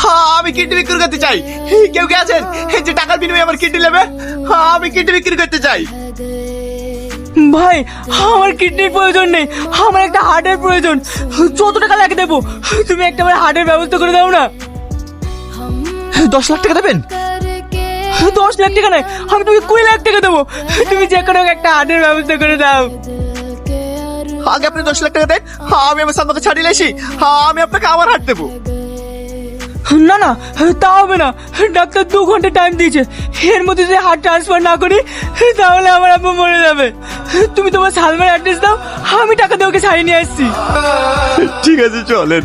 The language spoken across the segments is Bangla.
হ্যাঁ আমি কিডনি বিক্রি করতে চাই। কেউ কে আছেন যে টাকার বিনিময়ে আমার কিডনি নেবে? হ্যাঁ আমি কিডনি বিক্রি করতে চাই। ভাই আমার কিডনির প্রয়োজন নেই, আমার একটা হার্টের প্রয়োজন। যত টাকা লাগে দেবো, তুমি একটা আমার হার্টের ব্যবস্থা করে দাও না। 10 লাখ টাকা দেবেন? 10 লাখ টাকা নয়, আমি তোমাকে 20 লাখ টাকা দেবো। তুমি যে কোনো একটা হার্টের ব্যবস্থা করে দাও। আগে আপনি 10 লাখ টাকা দেন, আমি আমার সামনে ছাড়িয়ে আসি, আমি আপনাকে আবার হাট দেবো। না না, তা হবে না। ডাক্তার 2 ঘন্টা টাইম দিয়েছে, এর মধ্যে যদি হার্ট ট্রান্সফার না করি তাহলে আমার আব্বু মরে যাবে। তুমি তোমার সালমার অ্যাড্রেস দাও, আমি টাকা দিয়ে ওকে ছাড়িয়ে নিয়ে আসছি। ঠিক আছে চলেন।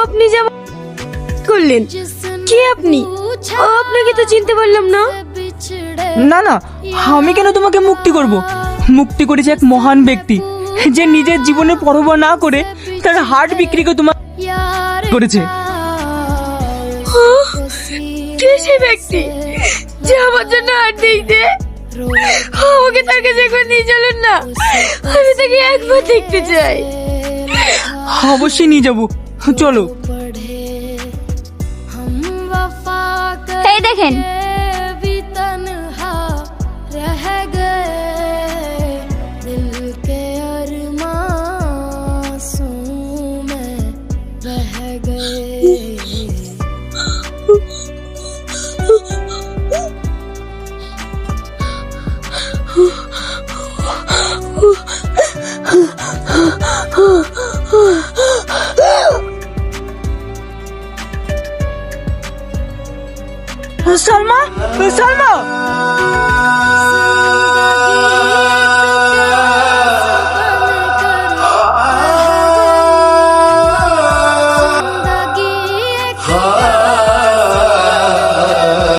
আপনি যেমন করলেন, কে আপনি? আপনাকে তো চিনতে পারলাম না। না না, আমি কেন তোমাকে মুক্তি করব? মুক্তি করেছে এক মহান ব্যক্তি, যে নিজের জীবনের পরোয়া না করে তার হার্ট বিক্রি করে তোমার করেছে। কে সে ব্যক্তি যে আমার জন্য হাত দিয়েছে? আমাকে তার কাছে একবার নিয়ে চলুন না, আমি তাকে একবার দেখতে চাই। অবশ্যই নিয়ে যাবো, চলো। এই দেখেন,